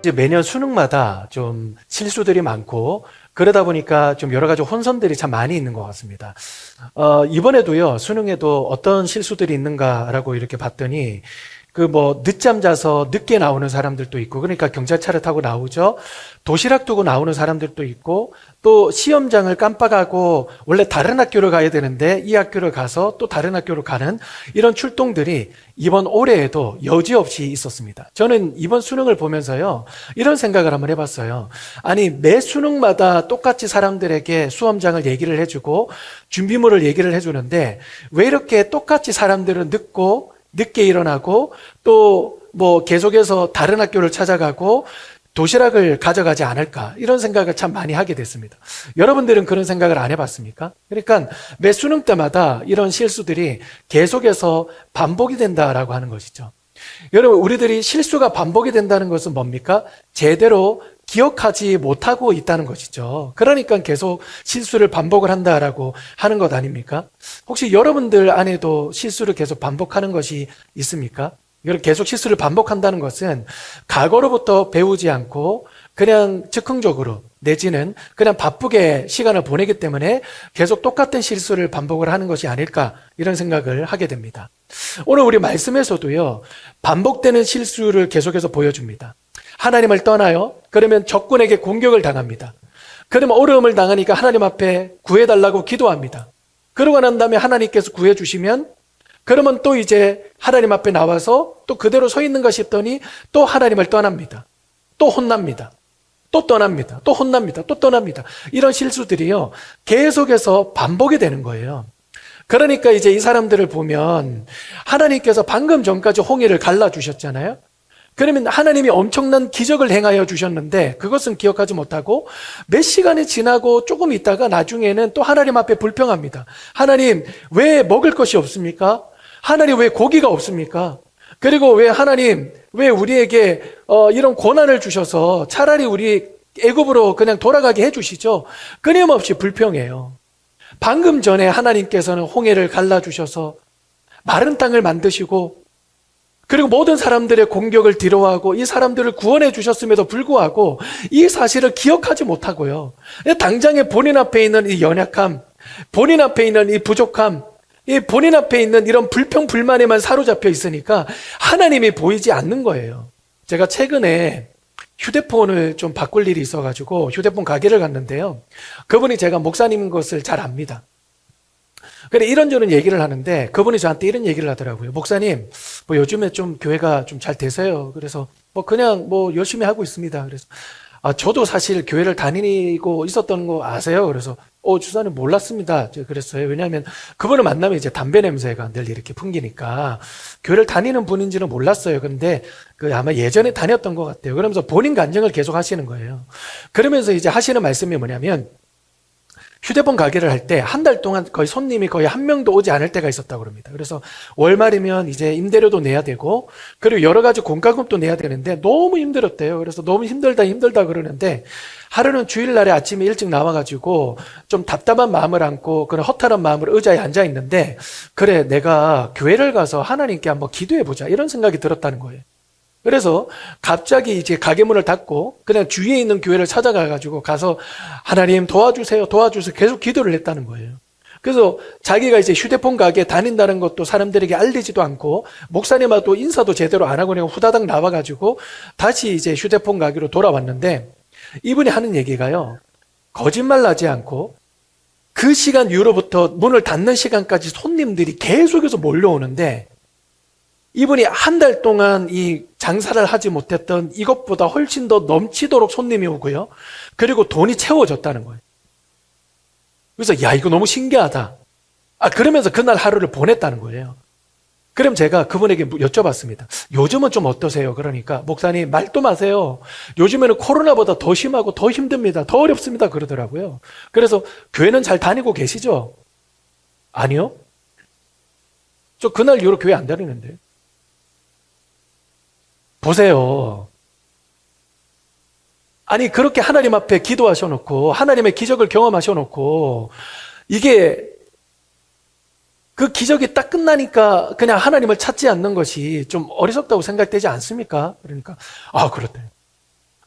이제 매년 수능마다 좀 실수들이 많고 그러다 보니까 좀 여러 가지 혼선들이 참 많이 있는 것 같습니다. 이번에도요, 수능에도 어떤 실수들이 있는가라고 이렇게 봤더니 늦잠 자서 늦게 나오는 사람들도 있고, 그러니까 경찰차를 타고 나오죠. 도시락 두고 나오는 사람들도 있고, 또 시험장을 깜빡하고 원래 다른 학교를 가야 되는데 이 학교를 가서 또 다른 학교로 가는 이런 출동들이 이번 올해에도 여지없이 있었습니다. 저는 이번 수능을 보면서요, 이런 생각을 한번 해봤어요. 아니, 매 수능마다 똑같이 사람들에게 수험장을 얘기를 해주고 준비물을 얘기를 해주는데 왜 이렇게 똑같이 사람들은 늦게 일어나고 또 계속해서 다른 학교를 찾아가고 도시락을 가져가지 않을까, 이런 생각을 참 많이 하게 됐습니다. 여러분들은 그런 생각을 안 해봤습니까? 그러니까 매 수능 때마다 이런 실수들이 계속해서 반복이 된다라고 하는 것이죠. 여러분, 우리들이 실수가 반복이 된다는 것은 뭡니까? 제대로 기억하지 못하고 있다는 것이죠. 그러니까 계속 실수를 반복을 한다라고 하는 것 아닙니까? 혹시 여러분들 안에도 실수를 계속 반복하는 것이 있습니까? 계속 실수를 반복한다는 것은 과거로부터 배우지 않고 그냥 즉흥적으로 내지는 그냥 바쁘게 시간을 보내기 때문에 계속 똑같은 실수를 반복을 하는 것이 아닐까, 이런 생각을 하게 됩니다. 오늘 우리 말씀에서도요, 반복되는 실수를 계속해서 보여줍니다. 하나님을 떠나요? 그러면 적군에게 공격을 당합니다. 그러면 어려움을 당하니까 하나님 앞에 구해달라고 기도합니다. 그러고 난 다음에 하나님께서 구해주시면 그러면 또 이제 하나님 앞에 나와서 또 그대로 서 있는가 싶더니 또 하나님을 떠납니다. 또 혼납니다. 또 떠납니다. 또 혼납니다. 또 떠납니다. 이런 실수들이요, 계속해서 반복이 되는 거예요. 그러니까 이제 이 사람들을 보면 하나님께서 방금 전까지 홍해를 갈라주셨잖아요. 그러면 하나님이 엄청난 기적을 행하여 주셨는데 그것은 기억하지 못하고 몇 시간이 지나고 조금 있다가 나중에는 또 하나님 앞에 불평합니다. 하나님, 왜 먹을 것이 없습니까? 하나님, 왜 고기가 없습니까? 그리고 왜 우리에게 이런 고난을 주셔서 차라리 우리 애굽으로 그냥 돌아가게 해주시죠? 끊임없이 불평해요. 방금 전에 하나님께서는 홍해를 갈라주셔서 마른 땅을 만드시고 그리고 모든 사람들의 공격을 뒤로하고 이 사람들을 구원해 주셨음에도 불구하고 이 사실을 기억하지 못하고요, 당장에 본인 앞에 있는 이 연약함, 본인 앞에 있는 이 부족함, 이 본인 앞에 있는 이런 불평 불만에만 사로잡혀 있으니까 하나님이 보이지 않는 거예요. 제가 최근에 휴대폰을 좀 바꿀 일이 있어가지고 휴대폰 가게를 갔는데요, 그분이 제가 목사님인 것을 잘 압니다. 그래, 이런저런 얘기를 하는데 그분이 저한테 이런 얘기를 하더라고요. 목사님, 요즘에 좀 교회가 좀 잘 되세요. 그래서 그냥 열심히 하고 있습니다. 그래서 저도 사실 교회를 다니고 있었던 거 아세요? 그래서 주사님 몰랐습니다. 제가 그랬어요. 왜냐하면 그분을 만나면 이제 담배 냄새가 늘 이렇게 풍기니까 교회를 다니는 분인지는 몰랐어요. 그런데 아마 예전에 다녔던 것 같아요. 그러면서 본인 간증을 계속 하시는 거예요. 그러면서 이제 하시는 말씀이 뭐냐면, 휴대폰 가게를 할 때 한 달 동안 손님이 거의 한 명도 오지 않을 때가 있었다고 그럽니다. 그래서 월말이면 이제 임대료도 내야 되고 그리고 여러 가지 공과금도 내야 되는데 너무 힘들었대요. 그래서 너무 힘들다 그러는데 하루는 주일날에 아침에 일찍 나와가지고 좀 답답한 마음을 안고 그런 허탈한 마음으로 의자에 앉아 있는데, 그래, 내가 교회를 가서 하나님께 한번 기도해보자, 이런 생각이 들었다는 거예요. 그래서 갑자기 이제 가게 문을 닫고 그냥 주위에 있는 교회를 찾아가가지고 가서 하나님 도와주세요 계속 기도를 했다는 거예요. 그래서 자기가 이제 휴대폰 가게 다닌다는 것도 사람들에게 알리지도 않고 목사님하고 인사도 제대로 안 하고 그냥 후다닥 나와가지고 다시 이제 휴대폰 가게로 돌아왔는데, 이분이 하는 얘기가요, 거짓말 하지 않고 그 시간 이후로부터 문을 닫는 시간까지 손님들이 계속해서 몰려오는데 이분이 한 달 동안 이 장사를 하지 못했던 이것보다 훨씬 더 넘치도록 손님이 오고요, 그리고 돈이 채워졌다는 거예요. 그래서 야, 이거 너무 신기하다. 그러면서 그날 하루를 보냈다는 거예요. 그럼 제가 그분에게 여쭤봤습니다. 요즘은 좀 어떠세요? 그러니까 목사님, 말도 마세요. 요즘에는 코로나보다 더 심하고 더 힘듭니다. 더 어렵습니다. 그러더라고요. 그래서 교회는 잘 다니고 계시죠? 아니요. 저 그날 이후로 교회 안 다니는데요. 보세요. 아니, 그렇게 하나님 앞에 기도하셔놓고 하나님의 기적을 경험하셔놓고 이게 그 기적이 딱 끝나니까 그냥 하나님을 찾지 않는 것이 좀 어리석다고 생각되지 않습니까? 그러니까 그렇대.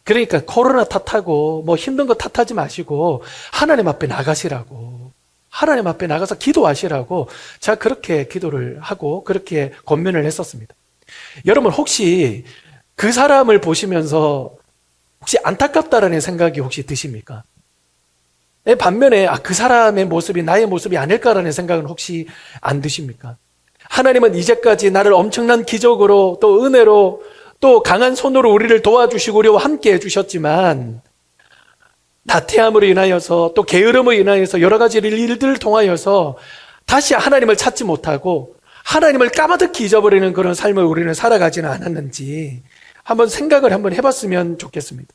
그러니까 코로나 탓하고 뭐 힘든 거 탓하지 마시고 하나님 앞에 나가시라고. 하나님 앞에 나가서 기도하시라고 제가 그렇게 기도를 하고 그렇게 권면을 했었습니다. 여러분 혹시 그 사람을 보시면서 혹시 안타깝다라는 생각이 혹시 드십니까? 반면에 그 사람의 모습이 나의 모습이 아닐까라는 생각은 혹시 안 드십니까? 하나님은 이제까지 나를 엄청난 기적으로 또 은혜로 또 강한 손으로 우리를 도와주시고 우리와 함께 해주셨지만 나태함으로 인하여서 또 게으름으로 인하여서 여러 가지 일들을 통하여서 다시 하나님을 찾지 못하고 하나님을 까마득히 잊어버리는 그런 삶을 우리는 살아가지는 않았는지 한번 생각을 한번 해봤으면 좋겠습니다.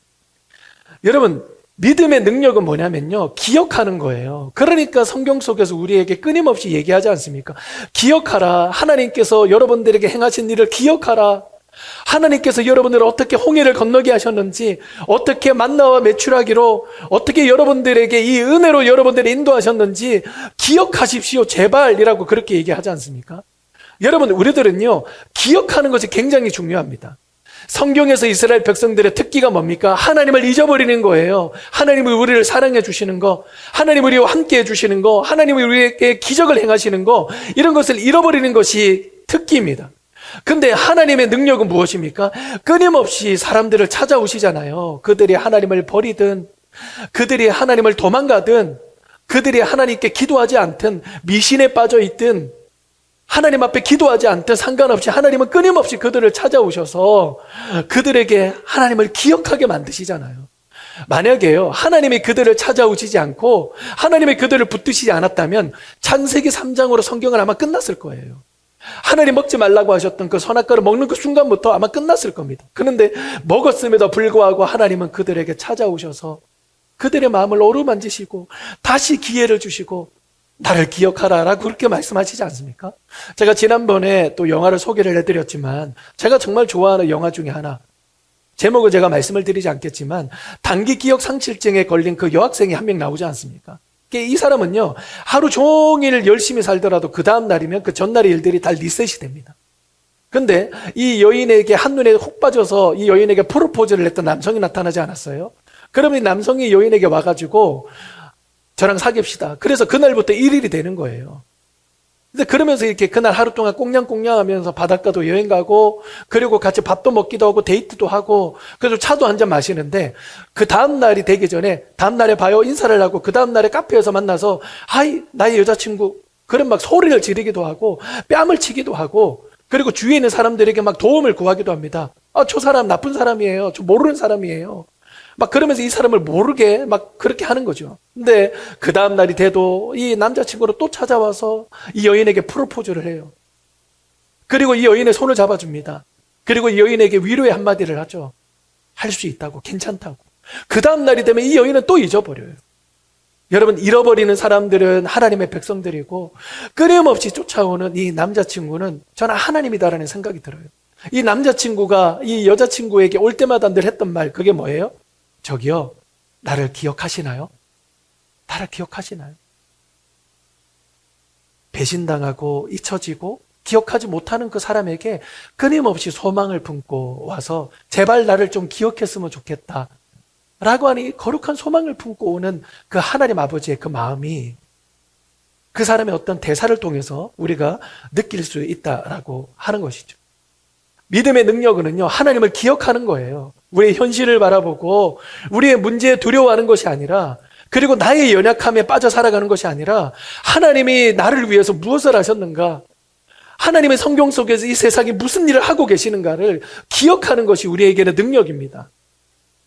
여러분 믿음의 능력은 뭐냐면요 기억하는 거예요. 그러니까 성경 속에서 우리에게 끊임없이 얘기하지 않습니까? 기억하라. 하나님께서 여러분들에게 행하신 일을 기억하라. 하나님께서 여러분들을 어떻게 홍해를 건너게 하셨는지, 어떻게 만나와 메추라기로 어떻게 여러분들에게 이 은혜로 여러분들을 인도하셨는지 기억하십시오 제발이라고 그렇게 얘기하지 않습니까? 여러분 우리들은요 기억하는 것이 굉장히 중요합니다. 성경에서 이스라엘 백성들의 특기가 뭡니까? 하나님을 잊어버리는 거예요. 하나님이 우리를 사랑해 주시는 거, 하나님이 우리와 함께 해주시는 거, 하나님이 우리에게 기적을 행하시는 거, 이런 것을 잃어버리는 것이 특기입니다. 근데 하나님의 능력은 무엇입니까? 끊임없이 사람들을 찾아오시잖아요. 그들이 하나님을 버리든 그들이 하나님을 도망가든 그들이 하나님께 기도하지 않든 미신에 빠져 있든 하나님 앞에 기도하지 않든 상관없이 하나님은 끊임없이 그들을 찾아오셔서 그들에게 하나님을 기억하게 만드시잖아요. 만약에요 하나님이 그들을 찾아오시지 않고 하나님이 그들을 붙드시지 않았다면 창세기 3장으로 성경은 아마 끝났을 거예요. 하나님 먹지 말라고 하셨던 그 선악과를 먹는 그 순간부터 아마 끝났을 겁니다. 그런데 먹었음에도 불구하고 하나님은 그들에게 찾아오셔서 그들의 마음을 어루만지시고 다시 기회를 주시고 나를 기억하라라고 그렇게 말씀하시지 않습니까? 제가 지난번에 또 영화를 소개를 해드렸지만 제가 정말 좋아하는 영화 중에 하나, 제목은 제가 말씀을 드리지 않겠지만 단기 기억 상실증에 걸린 그 여학생이 한 명 나오지 않습니까? 이 사람은요 하루 종일 열심히 살더라도 그 다음 날이면 그 전날의 일들이 다 리셋이 됩니다. 근데 이 여인에게 한눈에 혹 빠져서 이 여인에게 프로포즈를 했던 남성이 나타나지 않았어요? 그러면 이 남성이 여인에게 와가지고 저랑 사귀읍시다. 그래서 그날부터 1일이 되는 거예요. 근데 그러면서 이렇게 그날 하루 동안 꽁냥꽁냥 하면서 바닷가도 여행 가고 그리고 같이 밥도 먹기도 하고 데이트도 하고 그래서 차도 한 잔 마시는데 그 다음 날이 되기 전에 다음 날에 봐요 인사를 하고 그 다음 날에 카페에서 만나서 하이 나의 여자친구 그런 막 소리를 지르기도 하고 뺨을 치기도 하고 그리고 주위에 있는 사람들에게 막 도움을 구하기도 합니다. 저 사람 나쁜 사람이에요. 저 모르는 사람이에요. 막 그러면서 이 사람을 모르게 막 그렇게 하는 거죠. 근데 그 다음 날이 돼도 이 남자친구로 또 찾아와서 이 여인에게 프로포즈를 해요. 그리고 이 여인의 손을 잡아줍니다. 그리고 이 여인에게 위로의 한마디를 하죠. 할 수 있다고, 괜찮다고. 그 다음 날이 되면 이 여인은 또 잊어버려요. 여러분 잃어버리는 사람들은 하나님의 백성들이고 끊임없이 쫓아오는 이 남자친구는 저는 하나님이다라는 생각이 들어요. 이 남자친구가 이 여자친구에게 올 때마다 늘 했던 말 그게 뭐예요? 저기요, 나를 기억하시나요? 나를 기억하시나요? 배신당하고 잊혀지고 기억하지 못하는 그 사람에게 끊임없이 소망을 품고 와서 제발 나를 좀 기억했으면 좋겠다 라고 하니 거룩한 소망을 품고 오는 그 하나님 아버지의 그 마음이 그 사람의 어떤 대사를 통해서 우리가 느낄 수 있다라고 하는 것이죠. 믿음의 능력은요 하나님을 기억하는 거예요. 우리의 현실을 바라보고 우리의 문제에 두려워하는 것이 아니라 그리고 나의 연약함에 빠져 살아가는 것이 아니라 하나님이 나를 위해서 무엇을 하셨는가, 하나님의 성경 속에서 이 세상에 무슨 일을 하고 계시는가를 기억하는 것이 우리에게는 능력입니다.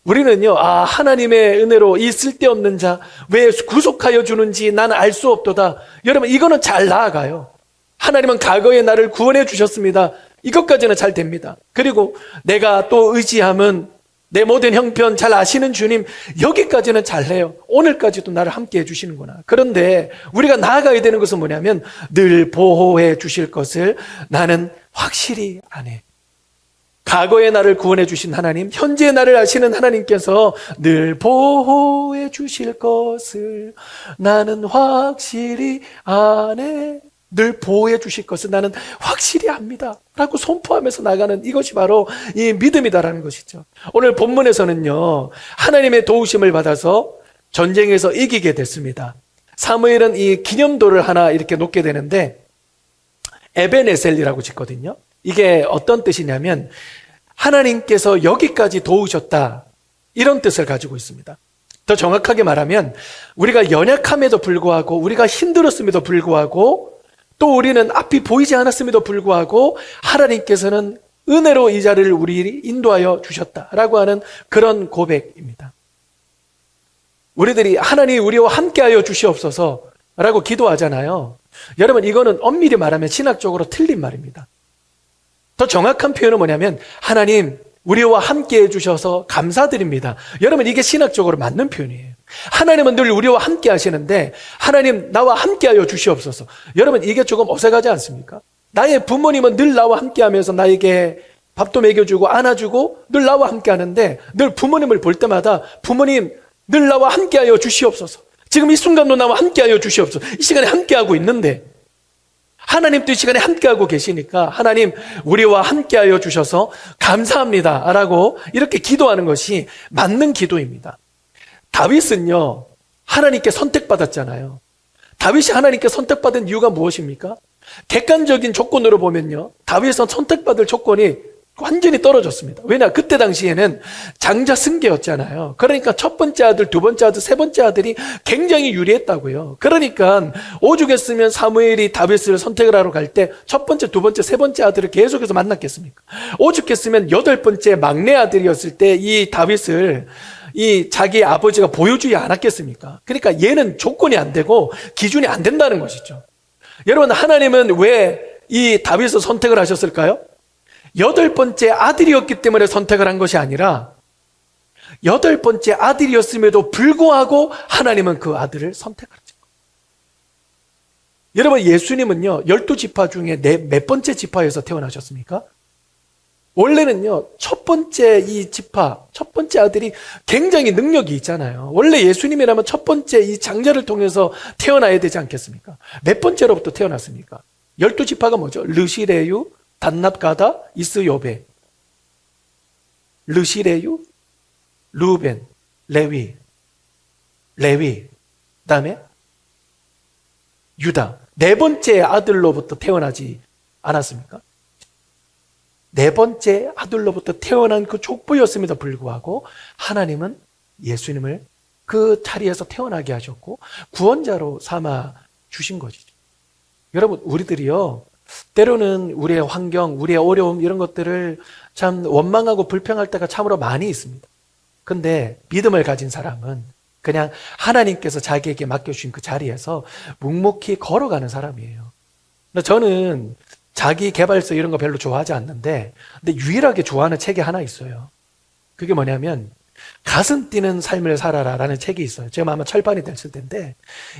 우리는요 하나님의 은혜로 이 쓸데없는 자 왜 구속하여 주는지 나는 알 수 없도다. 여러분 이거는 잘 나아가요. 하나님은 과거에 나를 구원해 주셨습니다. 이것까지는 잘 됩니다. 그리고 내가 또 의지함은 내 모든 형편 잘 아시는 주님, 여기까지는 잘해요. 오늘까지도 나를 함께 해주시는구나. 그런데 우리가 나아가야 되는 것은 뭐냐면 늘 보호해 주실 것을 나는 확실히 아네. 과거에 나를 구원해 주신 하나님, 현재 나를 아시는 하나님께서 늘 보호해 주실 것을 나는 확실히 아네. 늘 보호해 주실 것을 나는 확실히 압니다 라고 선포하면서 나가는 이것이 바로 이 믿음이다라는 것이죠. 오늘 본문에서는요, 하나님의 도우심을 받아서 전쟁에서 이기게 됐습니다. 사무엘은 이 기념돌을 하나 이렇게 놓게 되는데 에벤에셀이라고 짓거든요. 이게 어떤 뜻이냐면 하나님께서 여기까지 도우셨다, 이런 뜻을 가지고 있습니다. 더 정확하게 말하면 우리가 연약함에도 불구하고, 우리가 힘들었음에도 불구하고, 또 우리는 앞이 보이지 않았음에도 불구하고 하나님께서는 은혜로 이 자리를 우리 인도하여 주셨다라고 하는 그런 고백입니다. 우리들이 하나님 우리와 함께하여 주시옵소서라고 기도하잖아요. 여러분, 이거는 엄밀히 말하면 신학적으로 틀린 말입니다. 더 정확한 표현은 뭐냐면 하나님 우리와 함께해 주셔서 감사드립니다. 여러분, 이게 신학적으로 맞는 표현이에요. 하나님은 늘 우리와 함께 하시는데 하나님 나와 함께하여 주시옵소서. 여러분, 이게 조금 어색하지 않습니까? 나의 부모님은 늘 나와 함께하면서 나에게 밥도 먹여주고 안아주고 늘 나와 함께하는데, 늘 부모님을 볼 때마다 부모님 늘 나와 함께하여 주시옵소서. 지금 이 순간도 나와 함께하여 주시옵소서. 이 시간에 함께하고 있는데 하나님도 이 시간에 함께하고 계시니까 하나님 우리와 함께하여 주셔서 감사합니다 라고 이렇게 기도하는 것이 맞는 기도입니다. 다윗은요, 하나님께 선택받았잖아요. 다윗이 하나님께 선택받은 이유가 무엇입니까? 객관적인 조건으로 보면요, 다윗은 선택받을 조건이 완전히 떨어졌습니다. 왜냐? 그때 당시에는 장자 승계였잖아요. 그러니까 첫 번째 아들, 두 번째 아들, 세 번째 아들이 굉장히 유리했다고요. 그러니까 오죽했으면 사무엘이 다윗을 선택을 하러 갈 때 첫 번째, 두 번째, 세 번째 아들을 계속해서 만났겠습니까? 오죽했으면 여덟 번째 막내 아들이었을 때 이 다윗을 이 자기 아버지가 보여주지 않았겠습니까? 그러니까 얘는 조건이 안 되고 기준이 안 된다는 것이죠. 여러분, 하나님은 왜 이 다윗을 선택을 하셨을까요? 여덟 번째 아들이었기 때문에 선택을 한 것이 아니라 여덟 번째 아들이었음에도 불구하고 하나님은 그 아들을 선택하셨죠. 여러분, 예수님은요 12지파 중에 몇 번째 지파에서 태어나셨습니까? 원래는요 첫 번째 이 지파, 첫 번째 아들이 굉장히 능력이 있잖아요. 원래 예수님이라면 첫 번째 이 장자를 통해서 태어나야 되지 않겠습니까? 몇 번째로부터 태어났습니까? 12지파가 뭐죠? 르시레유, 단납가다, 이스요베, 르시레유, 루벤, 레위, 그다음에 유다. 네 번째 아들로부터 태어나지 않았습니까? 네 번째 아들로부터 태어난 그 족보였음에도 불구하고 하나님은 예수님을 그 자리에서 태어나게 하셨고 구원자로 삼아 주신 것이죠. 여러분, 우리들이요 때로는 우리의 환경, 우리의 어려움 이런 것들을 참 원망하고 불평할 때가 참으로 많이 있습니다. 근데 믿음을 가진 사람은 그냥 하나님께서 자기에게 맡겨주신 그 자리에서 묵묵히 걸어가는 사람이에요. 저는 자기 개발서 이런 거 별로 좋아하지 않는데, 근데 유일하게 좋아하는 책이 하나 있어요. 그게 뭐냐면 가슴 뛰는 삶을 살아라라는 책이 있어요. 제가 아마 철판이 됐을 텐데,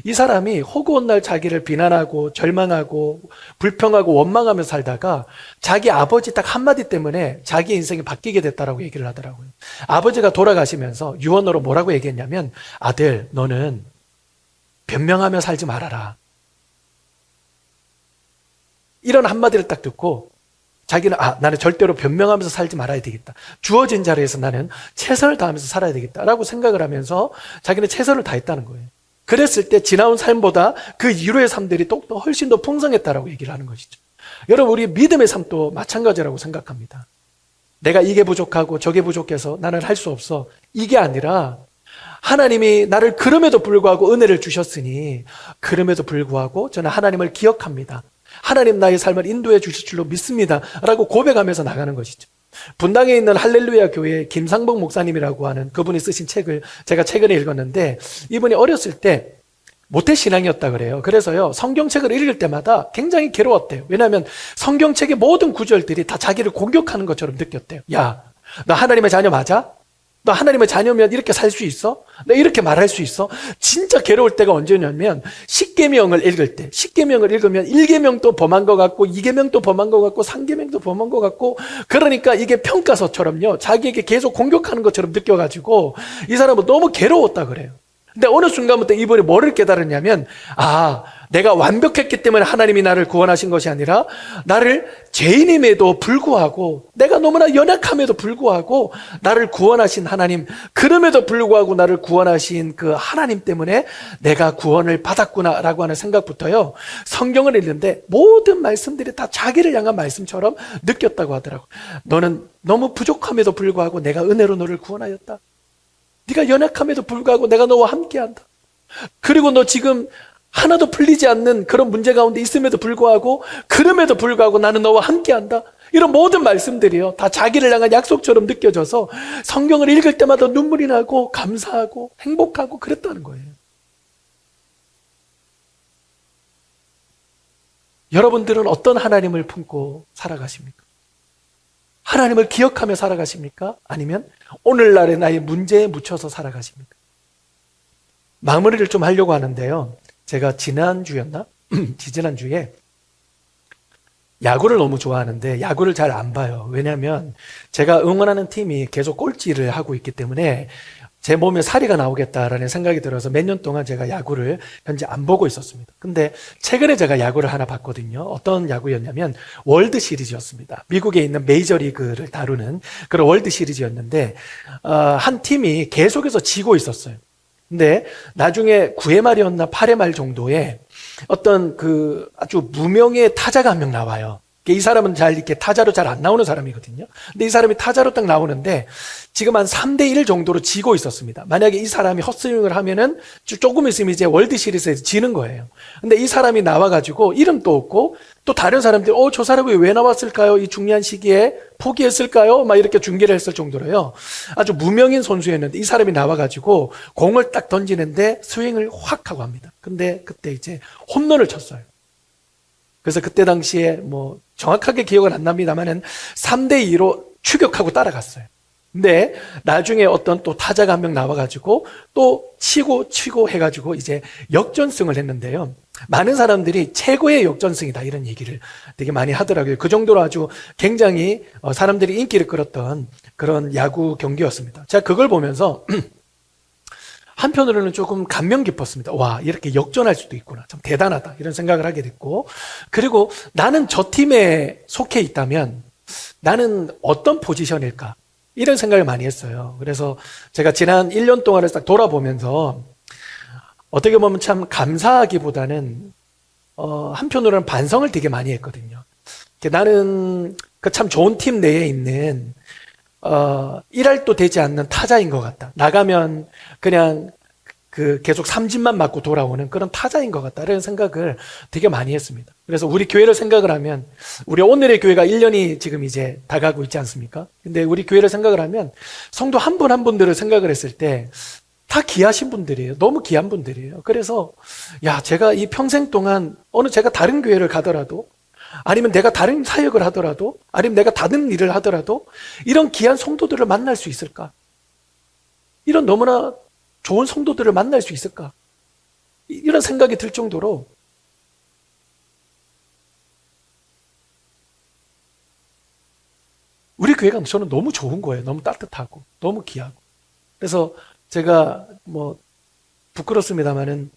이 사람이 허구한 날 자기를 비난하고 절망하고 불평하고 원망하면서 살다가 자기 아버지 딱 한마디 때문에 자기 인생이 바뀌게 됐다라고 얘기를 하더라고요. 아버지가 돌아가시면서 유언으로 뭐라고 얘기했냐면, 아들, 너는 변명하며 살지 말아라. 이런 한마디를 딱 듣고 자기는 나는 절대로 변명하면서 살지 말아야 되겠다. 주어진 자리에서 나는 최선을 다하면서 살아야 되겠다라고 생각을 하면서 자기는 최선을 다했다는 거예요. 그랬을 때 지나온 삶보다 그 이후의 삶들이 또 훨씬 더 풍성했다라고 얘기를 하는 것이죠. 여러분, 우리 믿음의 삶도 마찬가지라고 생각합니다. 내가 이게 부족하고 저게 부족해서 나는 할 수 없어. 이게 아니라 하나님이 나를 그럼에도 불구하고 은혜를 주셨으니 그럼에도 불구하고 저는 하나님을 기억합니다. 하나님 나의 삶을 인도해 주실 줄로 믿습니다 라고 고백하면서 나가는 것이죠. 분당에 있는 할렐루야 교회 김상복 목사님이라고 하는 그분이 쓰신 책을 제가 최근에 읽었는데, 이분이 어렸을 때 모태신앙이었다 그래요. 그래서요 성경책을 읽을 때마다 굉장히 괴로웠대요. 왜냐하면 성경책의 모든 구절들이 다 자기를 공격하는 것처럼 느꼈대요. 야, 너 하나님의 자녀 맞아? 너 하나님의 자녀면 이렇게 살 수 있어? 너 이렇게 말할 수 있어? 진짜 괴로울 때가 언제냐면 십계명을 읽을 때, 십계명을 읽으면 1계명도 범한 것 같고 2계명도 범한 것 같고 3계명도 범한 것 같고, 그러니까 이게 평가서처럼요 자기에게 계속 공격하는 것처럼 느껴가지고 이 사람은 너무 괴로웠다 그래요. 근데 어느 순간부터 이분이 뭐를 깨달았냐면, 내가 완벽했기 때문에 하나님이 나를 구원하신 것이 아니라 나를 죄인임에도 불구하고, 내가 너무나 연약함에도 불구하고 나를 구원하신 하나님, 그럼에도 불구하고 나를 구원하신 그 하나님 때문에 내가 구원을 받았구나라고 하는 생각부터요, 성경을 읽는데 모든 말씀들이 다 자기를 향한 말씀처럼 느꼈다고 하더라고. 너는 너무 부족함에도 불구하고 내가 은혜로 너를 구원하였다. 네가 연약함에도 불구하고 내가 너와 함께한다. 그리고 너 지금 하나도 풀리지 않는 그런 문제 가운데 있음에도 불구하고, 그럼에도 불구하고 나는 너와 함께한다. 이런 모든 말씀들이요, 다 자기를 향한 약속처럼 느껴져서 성경을 읽을 때마다 눈물이 나고 감사하고 행복하고 그랬다는 거예요. 여러분들은 어떤 하나님을 품고 살아가십니까? 하나님을 기억하며 살아가십니까? 아니면 오늘날의 나의 문제에 묻혀서 살아가십니까? 마무리를 좀 하려고 하는데요, 제가 지난주였나? 지지난주에 야구를 너무 좋아하는데 야구를 잘 안 봐요. 왜냐하면 제가 응원하는 팀이 계속 꼴찌를 하고 있기 때문에 제 몸에 사리가 나오겠다라는 생각이 들어서 몇 년 동안 제가 야구를 현재 안 보고 있었습니다. 근데 최근에 제가 야구를 하나 봤거든요. 어떤 야구였냐면 월드 시리즈였습니다. 미국에 있는 메이저리그를 다루는 그런 월드 시리즈였는데, 한 팀이 계속해서 지고 있었어요. 근데 나중에 9회 말이었나 8회 말 정도에 어떤 그 아주 무명의 타자가 한 명 나와요. 이 사람은 잘 이렇게 타자로 잘 안 나오는 사람이거든요. 근데 이 사람이 타자로 딱 나오는데 지금 한 3대1 정도로 지고 있었습니다. 만약에 이 사람이 헛스윙을 하면은 조금 있으면 이제 월드 시리즈에서 지는 거예요. 근데 이 사람이 나와가지고 이름도 없고, 또 다른 사람들이 저 사람이 왜 나왔을까요? 이 중요한 시기에 포기했을까요? 막 이렇게 중계를 했을 정도로요, 아주 무명인 선수였는데 이 사람이 나와가지고 공을 딱 던지는데 스윙을 확 하고 합니다. 근데 그때 이제 홈런을 쳤어요. 그래서 그때 당시에 뭐 정확하게 기억은 안 납니다만은 3대2로 추격하고 따라갔어요. 근데 나중에 어떤 또 타자가 한 명 나와가지고 또 치고 해가지고 이제 역전승을 했는데요, 많은 사람들이 최고의 역전승이다 이런 얘기를 되게 많이 하더라고요. 그 정도로 아주 굉장히 사람들이 인기를 끌었던 그런 야구 경기였습니다. 제가 그걸 보면서 한편으로는 조금 감명 깊었습니다. 와, 이렇게 역전할 수도 있구나. 참 대단하다. 이런 생각을 하게 됐고, 그리고 나는 저 팀에 속해 있다면 나는 어떤 포지션일까? 이런 생각을 많이 했어요. 그래서 제가 지난 1년 동안을 딱 돌아보면서 어떻게 보면 참 감사하기보다는 한편으로는 반성을 되게 많이 했거든요. 나는 그 참 좋은 팀 내에 있는 일할도 되지 않는 타자인 것 같다. 나가면 그냥 계속 삼진만 맞고 돌아오는 그런 타자인 것 같다라는 생각을 되게 많이 했습니다. 그래서 우리 교회를 생각을 하면, 우리 오늘의 교회가 1년이 지금 이제 다가고 있지 않습니까? 근데 우리 교회를 생각을 하면 성도 한 분 한 분들을 생각을 했을 때 다 귀하신 분들이에요. 너무 귀한 분들이에요. 그래서 제가 이 평생 동안 어느 제가 다른 교회를 가더라도, 아니면 내가 다른 사역을 하더라도, 아니면 내가 다른 일을 하더라도 이런 귀한 성도들을 만날 수 있을까? 이런 너무나 좋은 성도들을 만날 수 있을까? 이런 생각이 들 정도로 우리 교회가 저는 너무 좋은 거예요. 너무 따뜻하고 너무 귀하고. 그래서 제가 뭐 부끄럽습니다만은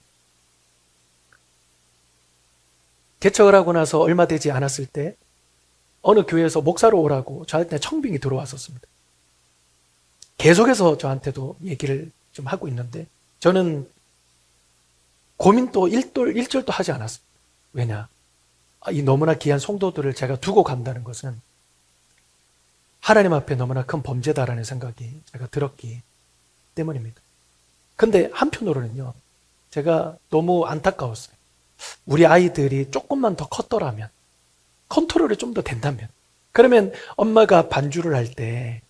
개척을 하고 나서 얼마 되지 않았을 때 어느 교회에서 목사로 오라고 저한테 청빙이 들어왔었습니다. 계속해서 저한테도 얘기를 좀 하고 있는데 저는 고민도 일절도 하지 않았습니다. 왜냐? 이 너무나 귀한 성도들을 제가 두고 간다는 것은 하나님 앞에 너무나 큰 범죄다라는 생각이 제가 들었기 때문입니다. 근데 한편으로는요, 제가 너무 안타까웠어요. 우리 아이들이 조금만 더 컸더라면, 컨트롤이 좀 더 된다면, 그러면 엄마가 반주를 할 때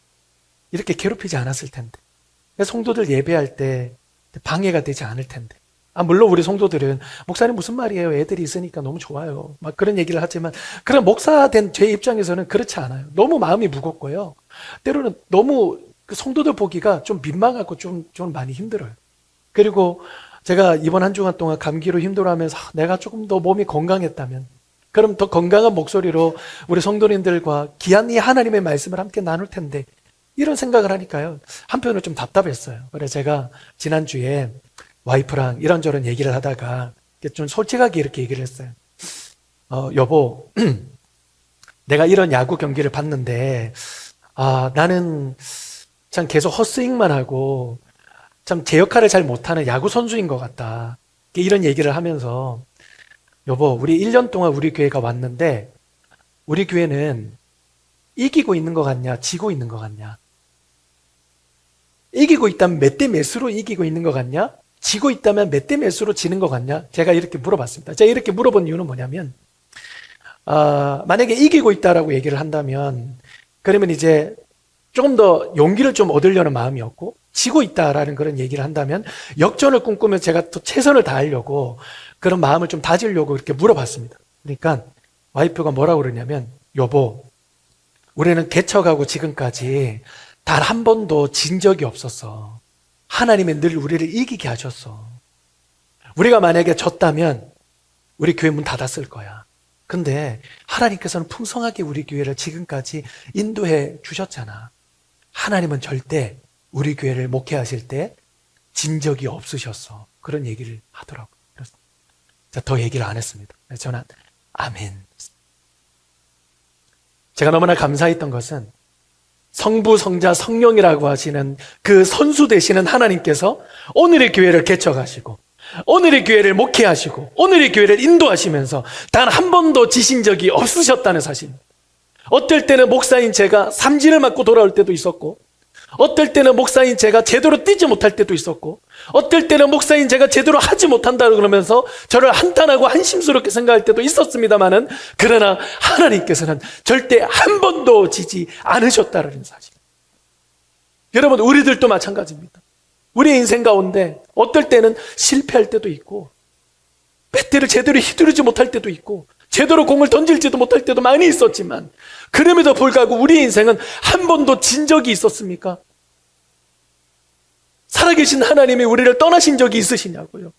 이렇게 괴롭히지 않았을 텐데, 성도들 예배할 때 방해가 되지 않을 텐데. 물론 우리 성도들은 목사님 무슨 말이에요? 애들이 있으니까 너무 좋아요. 막 그런 얘기를 하지만, 그런 목사 된 제 입장에서는 그렇지 않아요. 너무 마음이 무겁고요. 때로는 너무 그 성도들 보기가 좀 민망하고 좀 많이 힘들어요. 그리고 제가 이번 한 주간 동안 감기로 힘들어하면서 내가 조금 더 몸이 건강했다면, 그럼 더 건강한 목소리로 우리 성도님들과 귀한 이 하나님의 말씀을 함께 나눌 텐데, 이런 생각을 하니까요, 한편으로 좀 답답했어요. 그래서 제가 지난주에 와이프랑 이런저런 얘기를 하다가 좀 솔직하게 이렇게 얘기를 했어요. 여보, 내가 이런 야구 경기를 봤는데, 나는 참 계속 헛스윙만 하고, 참 제 역할을 잘 못하는 야구 선수인 것 같다. 이런 얘기를 하면서, 여보, 우리 1년 동안 우리 교회가 왔는데, 우리 교회는 이기고 있는 것 같냐, 지고 있는 것 같냐? 이기고 있다면 몇 대 몇으로 이기고 있는 것 같냐? 지고 있다면 몇 대 몇으로 지는 것 같냐? 제가 이렇게 물어봤습니다. 제가 이렇게 물어본 이유는 뭐냐면, 만약에 이기고 있다라고 얘기를 한다면, 그러면 이제 조금 더 용기를 좀 얻으려는 마음이었고, 지고 있다라는 그런 얘기를 한다면, 역전을 꿈꾸면서 제가 또 최선을 다하려고 그런 마음을 좀 다지려고 이렇게 물어봤습니다. 그러니까 와이프가 뭐라고 그러냐면, 여보, 우리는 개척하고 지금까지 단 한 번도 진 적이 없었어. 하나님은 늘 우리를 이기게 하셨어. 우리가 만약에 졌다면 우리 교회 문 닫았을 거야. 근데 하나님께서는 풍성하게 우리 교회를 지금까지 인도해 주셨잖아. 하나님은 절대 우리 교회를 목회하실 때 진 적이 없으셨어. 그런 얘기를 하더라고요. 그래서 더 얘기를 안 했습니다. 저는 아멘. 제가 너무나 감사했던 것은 성부, 성자, 성령이라고 하시는 그 선수 되시는 하나님께서 오늘의 교회를 개척하시고 오늘의 교회를 목회하시고 오늘의 교회를 인도하시면서 단 한 번도 지신 적이 없으셨다는 사실. 어떨 때는 목사인 제가 삼진을 맞고 돌아올 때도 있었고, 어떨 때는 목사인 제가 제대로 뛰지 못할 때도 있었고, 어떨 때는 목사인 제가 제대로 하지 못한다 그러면서 저를 한탄하고 한심스럽게 생각할 때도 있었습니다만은, 그러나 하나님께서는 절대 한 번도 지지 않으셨다는 사실. 여러분, 우리들도 마찬가지입니다. 우리의 인생 가운데 어떨 때는 실패할 때도 있고, 배트를 제대로 휘두르지 못할 때도 있고, 제대로 공을 던질지도 못할 때도 많이 있었지만, 그럼에도 불구하고 우리의 인생은 한 번도 진 적이 있었습니까? 살아계신 하나님이 우리를 떠나신 적이 있으시냐고요?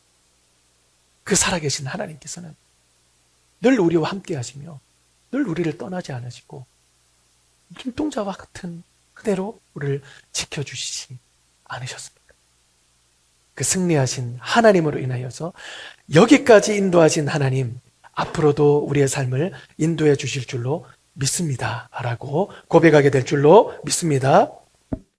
그 살아계신 하나님께서는 늘 우리와 함께 하시며 늘 우리를 떠나지 않으시고 눈동자와 같은 그대로 우리를 지켜주시지 않으셨습니까? 그 승리하신 하나님으로 인하여서 여기까지 인도하신 하나님, 앞으로도 우리의 삶을 인도해 주실 줄로 믿습니다 라고 고백하게 될 줄로 믿습니다.